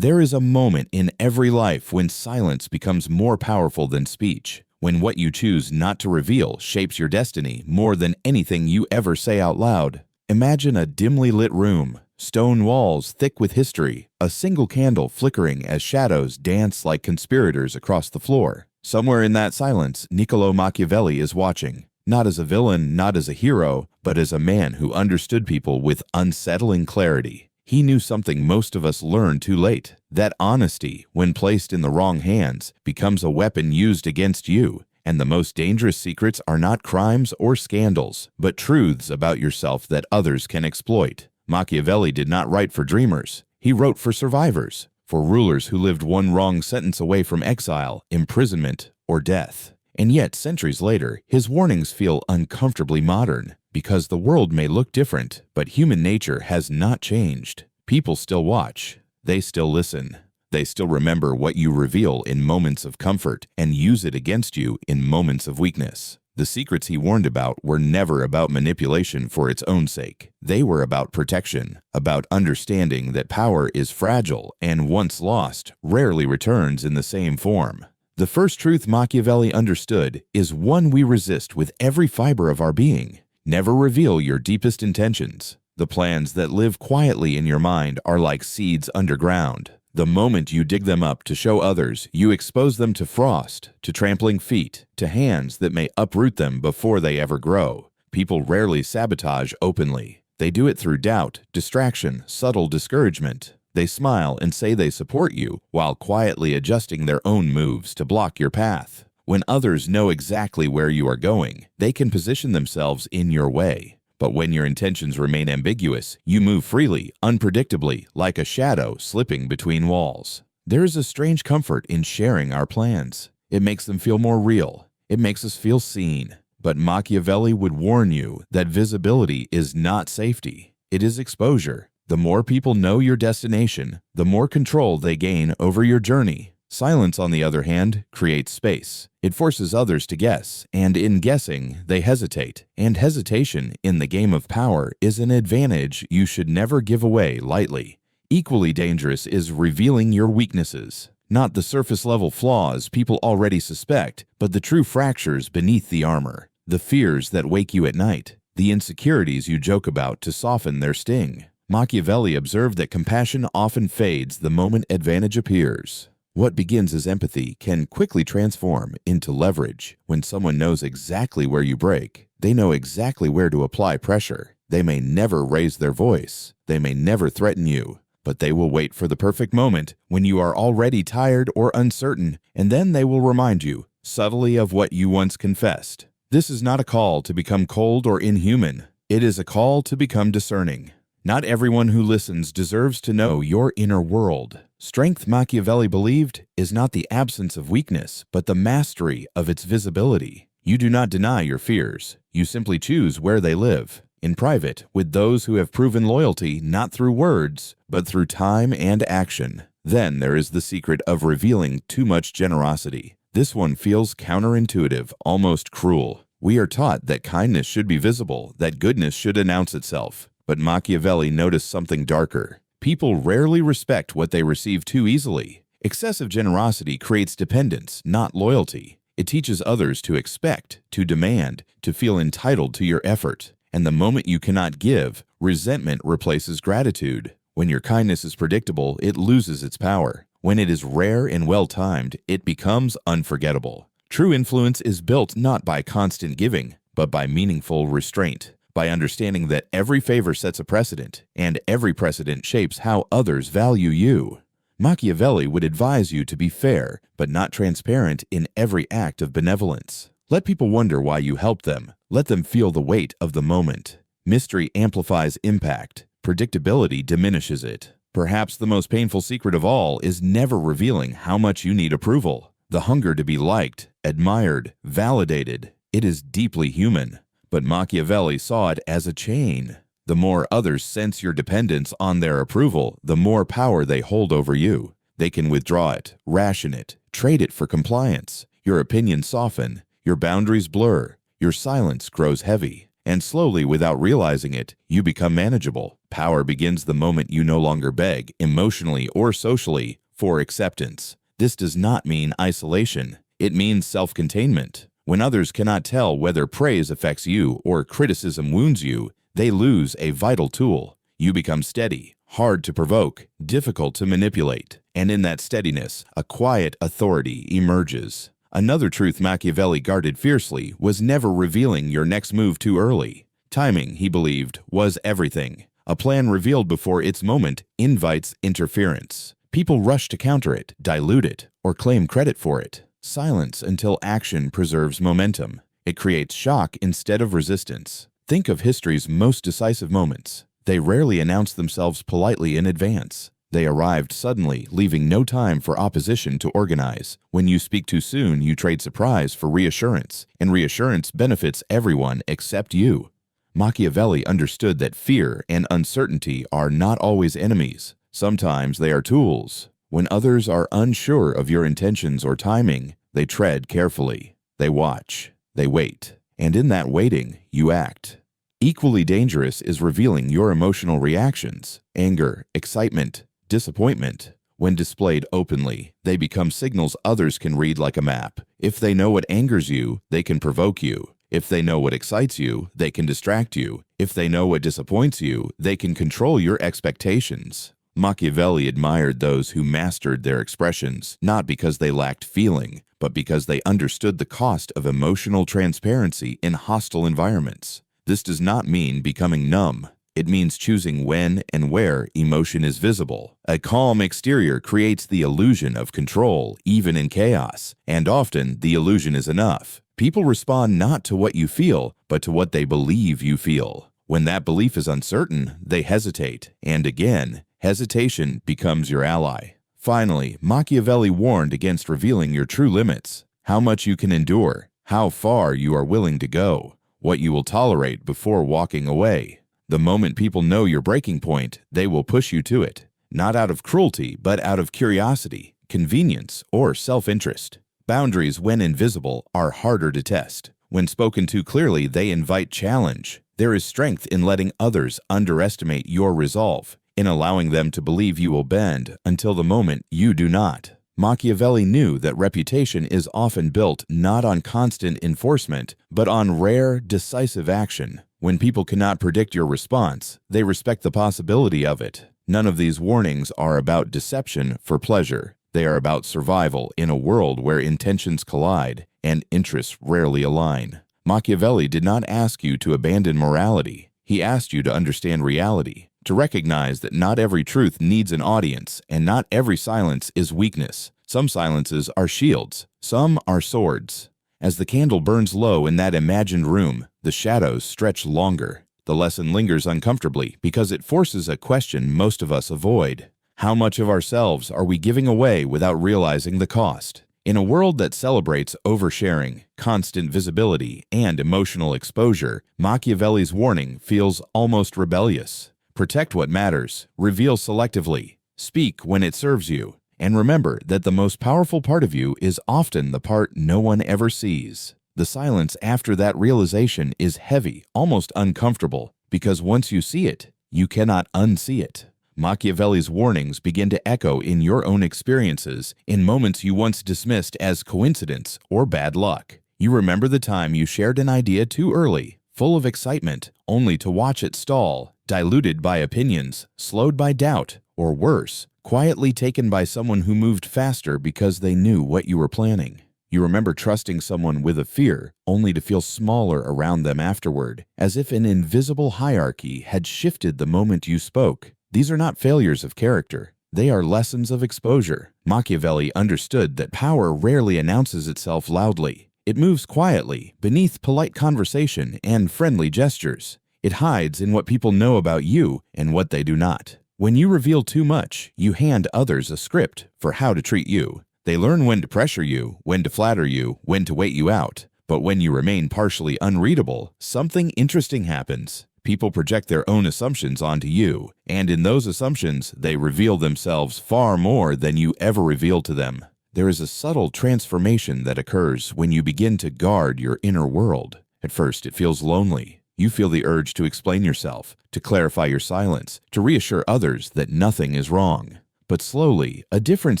There is a moment in every life when silence becomes more powerful than speech, when what you choose not to reveal shapes your destiny more than anything you ever say out loud. Imagine a dimly lit room, stone walls thick with history, a single candle flickering as shadows dance like conspirators across the floor. Somewhere in that silence, Niccolo Machiavelli is watching, not as a villain, not as a hero, but as a man who understood people with unsettling clarity. He knew something most of us learn too late, that honesty, when placed in the wrong hands, becomes a weapon used against you, and the most dangerous secrets are not crimes or scandals, but truths about yourself that others can exploit. Machiavelli did not write for dreamers. He wrote for survivors, for rulers who lived one wrong sentence away from exile, imprisonment, or death. And yet, centuries later, his warnings feel uncomfortably modern, because the world may look different, but human nature has not changed. People still watch. They still listen. They still remember what you reveal in moments of comfort and use it against you in moments of weakness. The secrets he warned about were never about manipulation for its own sake. They were about protection, about understanding that power is fragile and once lost, rarely returns in the same form. The first truth Machiavelli understood is one we resist with every fiber of our being. Never reveal your deepest intentions. The plans that live quietly in your mind are like seeds underground. The moment you dig them up to show others, you expose them to frost, to trampling feet, to hands that may uproot them before they ever grow. People rarely sabotage openly. They do it through doubt, distraction, subtle discouragement. They smile and say they support you, while quietly adjusting their own moves to block your path. When others know exactly where you are going, they can position themselves in your way. But when your intentions remain ambiguous, you move freely, unpredictably, like a shadow slipping between walls. There is a strange comfort in sharing our plans. It makes them feel more real. It makes us feel seen. But Machiavelli would warn you that visibility is not safety. It is exposure. The more people know your destination, the more control they gain over your journey. Silence, on the other hand, creates space. It forces others to guess, and in guessing, they hesitate. And hesitation in the game of power is an advantage you should never give away lightly. Equally dangerous is revealing your weaknesses. Not the surface-level flaws people already suspect, but the true fractures beneath the armor. The fears that wake you at night. The insecurities you joke about to soften their sting. Machiavelli observed that compassion often fades the moment advantage appears. What begins as empathy can quickly transform into leverage. When someone knows exactly where you break, they know exactly where to apply pressure. They may never raise their voice. They may never threaten you, but they will wait for the perfect moment when you are already tired or uncertain, and then they will remind you subtly of what you once confessed. This is not a call to become cold or inhuman. It is a call to become discerning. Not everyone who listens deserves to know your inner world. Strength, Machiavelli believed, is not the absence of weakness, but the mastery of its visibility. You do not deny your fears. You simply choose where they live. In private, with those who have proven loyalty not through words, but through time and action. Then there is the secret of revealing too much generosity. This one feels counterintuitive, almost cruel. We are taught that kindness should be visible, that goodness should announce itself. But Machiavelli noticed something darker. People rarely respect what they receive too easily. Excessive generosity creates dependence, not loyalty. It teaches others to expect, to demand, to feel entitled to your effort. And the moment you cannot give, resentment replaces gratitude. When your kindness is predictable, it loses its power. When it is rare and well-timed, it becomes unforgettable. True influence is built not by constant giving, but by meaningful restraint. By understanding that every favor sets a precedent, and every precedent shapes how others value you. Machiavelli would advise you to be fair, but not transparent in every act of benevolence. Let people wonder why you helped them. Let them feel the weight of the moment. Mystery amplifies impact. Predictability diminishes it. Perhaps the most painful secret of all is never revealing how much you need approval. The hunger to be liked, admired, validated. It is deeply human. But Machiavelli saw it as a chain. The more others sense your dependence on their approval, the more power they hold over you. They can withdraw it, ration it, trade it for compliance. Your opinions soften, your boundaries blur, your silence grows heavy. And slowly, without realizing it, you become manageable. Power begins the moment you no longer beg, emotionally or socially, for acceptance. This does not mean isolation. It means self-containment. When others cannot tell whether praise affects you or criticism wounds you, they lose a vital tool. You become steady, hard to provoke, difficult to manipulate. And in that steadiness, a quiet authority emerges. Another truth Machiavelli guarded fiercely was never revealing your next move too early. Timing, he believed, was everything. A plan revealed before its moment invites interference. People rush to counter it, dilute it, or claim credit for it. Silence until action preserves momentum. It creates shock instead of resistance. Think of history's most decisive moments. They rarely announce themselves politely in advance. They arrived suddenly, leaving no time for opposition to organize. When you speak too soon, you trade surprise for reassurance, and reassurance benefits everyone except you. Machiavelli understood that fear and uncertainty are not always enemies. Sometimes they are tools. When others are unsure of your intentions or timing, they tread carefully. They watch. They wait. And in that waiting, you act. Equally dangerous is revealing your emotional reactions. Anger, excitement, disappointment. When displayed openly, they become signals others can read like a map. If they know what angers you, they can provoke you. If they know what excites you, they can distract you. If they know what disappoints you, they can control your expectations. Machiavelli admired those who mastered their expressions, not because they lacked feeling, but because they understood the cost of emotional transparency in hostile environments. This does not mean becoming numb. It means choosing when and where emotion is visible. A calm exterior creates the illusion of control, even in chaos, and often the illusion is enough. People respond not to what you feel, but to what they believe you feel. When that belief is uncertain, they hesitate, and again, hesitation becomes your ally. Finally, Machiavelli warned against revealing your true limits, how much you can endure, how far you are willing to go, what you will tolerate before walking away. The moment people know your breaking point, they will push you to it, not out of cruelty, but out of curiosity, convenience, or self-interest. Boundaries, when invisible, are harder to test. When spoken too clearly, they invite challenge. There is strength in letting others underestimate your resolve, in allowing them to believe you will bend until the moment you do not. Machiavelli knew that reputation is often built not on constant enforcement, but on rare, decisive action. When people cannot predict your response, they respect the possibility of it. None of these warnings are about deception for pleasure. They are about survival in a world where intentions collide and interests rarely align. Machiavelli did not ask you to abandon morality. He asked you to understand reality, to recognize that not every truth needs an audience, and not every silence is weakness. Some silences are shields, some are swords. As the candle burns low in that imagined room, the shadows stretch longer. The lesson lingers uncomfortably because it forces a question most of us avoid. How much of ourselves are we giving away without realizing the cost? In a world that celebrates oversharing, constant visibility, and emotional exposure, Machiavelli's warning feels almost rebellious. Protect what matters, reveal selectively, speak when it serves you, and remember that the most powerful part of you is often the part no one ever sees. The silence after that realization is heavy, almost uncomfortable, because once you see it, you cannot unsee it. Machiavelli's warnings begin to echo in your own experiences, in moments you once dismissed as coincidence or bad luck. You remember the time you shared an idea too early, full of excitement, only to watch it stall, diluted by opinions, slowed by doubt, or worse, quietly taken by someone who moved faster because they knew what you were planning. You remember trusting someone with a fear, only to feel smaller around them afterward, as if an invisible hierarchy had shifted the moment you spoke. These are not failures of character. They are lessons of exposure. Machiavelli understood that power rarely announces itself loudly. It moves quietly, beneath polite conversation and friendly gestures. It hides in what people know about you and what they do not. When you reveal too much, you hand others a script for how to treat you. They learn when to pressure you, when to flatter you, when to wait you out. But when you remain partially unreadable, something interesting happens. People project their own assumptions onto you, and in those assumptions, they reveal themselves far more than you ever revealed to them. There is a subtle transformation that occurs when you begin to guard your inner world. At first, it feels lonely. You feel the urge to explain yourself, to clarify your silence, to reassure others that nothing is wrong. But slowly, a different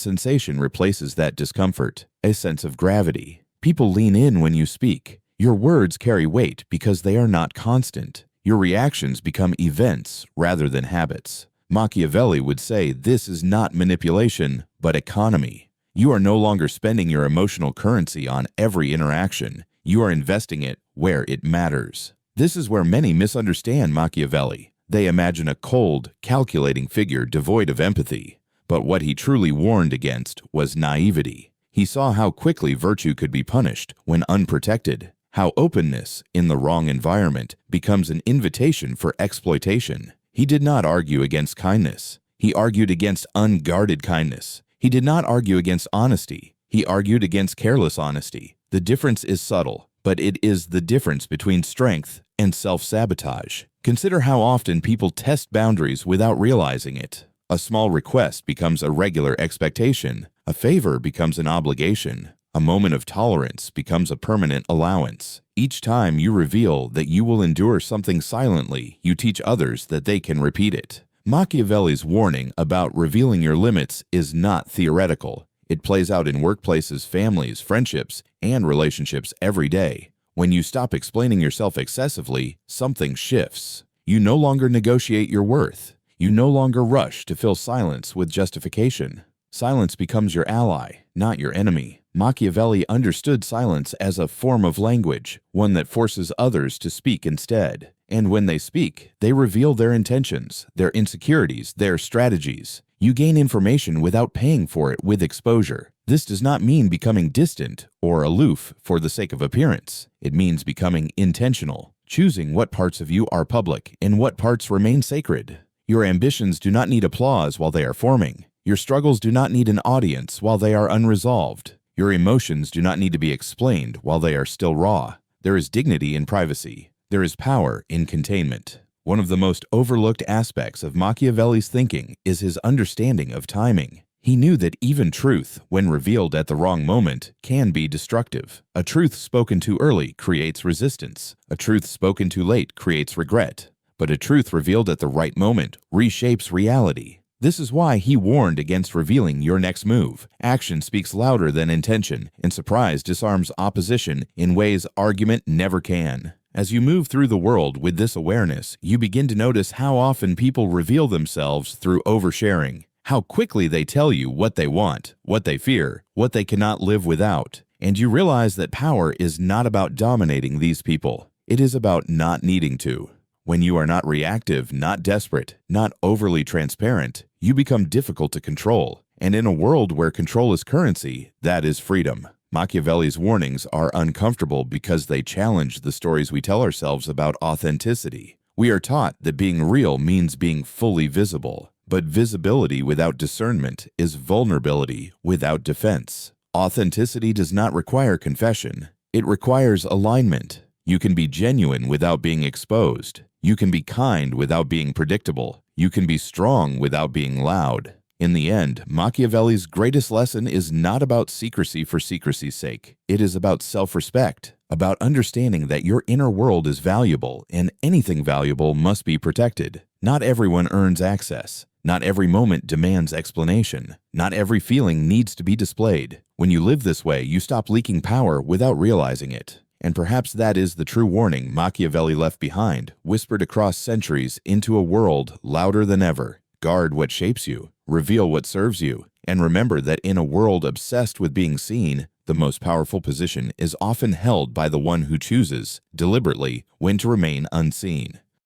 sensation replaces that discomfort, a sense of gravity. People lean in when you speak. Your words carry weight because they are not constant. Your reactions become events rather than habits. Machiavelli would say this is not manipulation, but economy. You are no longer spending your emotional currency on every interaction. You are investing it where it matters. This is where many misunderstand Machiavelli. They imagine a cold, calculating figure devoid of empathy. But what he truly warned against was naivety. He saw how quickly virtue could be punished when unprotected, how openness in the wrong environment becomes an invitation for exploitation. He did not argue against kindness. He argued against unguarded kindness. He did not argue against honesty. He argued against careless honesty. The difference is subtle, but it is the difference between strength and self-sabotage. Consider how often people test boundaries without realizing it. A small request becomes a regular expectation. A favor becomes an obligation. A moment of tolerance becomes a permanent allowance. Each time you reveal that you will endure something silently, you teach others that they can repeat it. Machiavelli's warning about revealing your limits is not theoretical. It plays out in workplaces, families, friendships, and relationships every day. When you stop explaining yourself excessively, something shifts. You no longer negotiate your worth. You no longer rush to fill silence with justification. Silence becomes your ally, not your enemy. Machiavelli understood silence as a form of language, one that forces others to speak instead. And when they speak, they reveal their intentions, their insecurities, their strategies. You gain information without paying for it with exposure. This does not mean becoming distant or aloof for the sake of appearance. It means becoming intentional, choosing what parts of you are public and what parts remain sacred. Your ambitions do not need applause while they are forming. Your struggles do not need an audience while they are unresolved. Your emotions do not need to be explained while they are still raw. There is dignity in privacy. There is power in containment. One of the most overlooked aspects of Machiavelli's thinking is his understanding of timing. He knew that even truth, when revealed at the wrong moment, can be destructive. A truth spoken too early creates resistance. A truth spoken too late creates regret. But a truth revealed at the right moment reshapes reality. This is why he warned against revealing your next move. Action speaks louder than intention, and surprise disarms opposition in ways argument never can. As you move through the world with this awareness, you begin to notice how often people reveal themselves through oversharing, how quickly they tell you what they want, what they fear, what they cannot live without. And you realize that power is not about dominating these people. It is about not needing to. When you are not reactive, not desperate, not overly transparent, you become difficult to control. And in a world where control is currency, that is freedom. Machiavelli's warnings are uncomfortable because they challenge the stories we tell ourselves about authenticity. We are taught that being real means being fully visible, but visibility without discernment is vulnerability without defense. Authenticity does not require confession. It requires alignment. You can be genuine without being exposed. You can be kind without being predictable. You can be strong without being loud. In the end, Machiavelli's greatest lesson is not about secrecy for secrecy's sake. It is about self-respect, about understanding that your inner world is valuable and anything valuable must be protected. Not everyone earns access. Not every moment demands explanation. Not every feeling needs to be displayed. When you live this way, you stop leaking power without realizing it. And perhaps that is the true warning Machiavelli left behind, whispered across centuries into a world louder than ever. Guard what shapes you, reveal what serves you, and remember that in a world obsessed with being seen, the most powerful position is often held by the one who chooses, deliberately, when to remain unseen.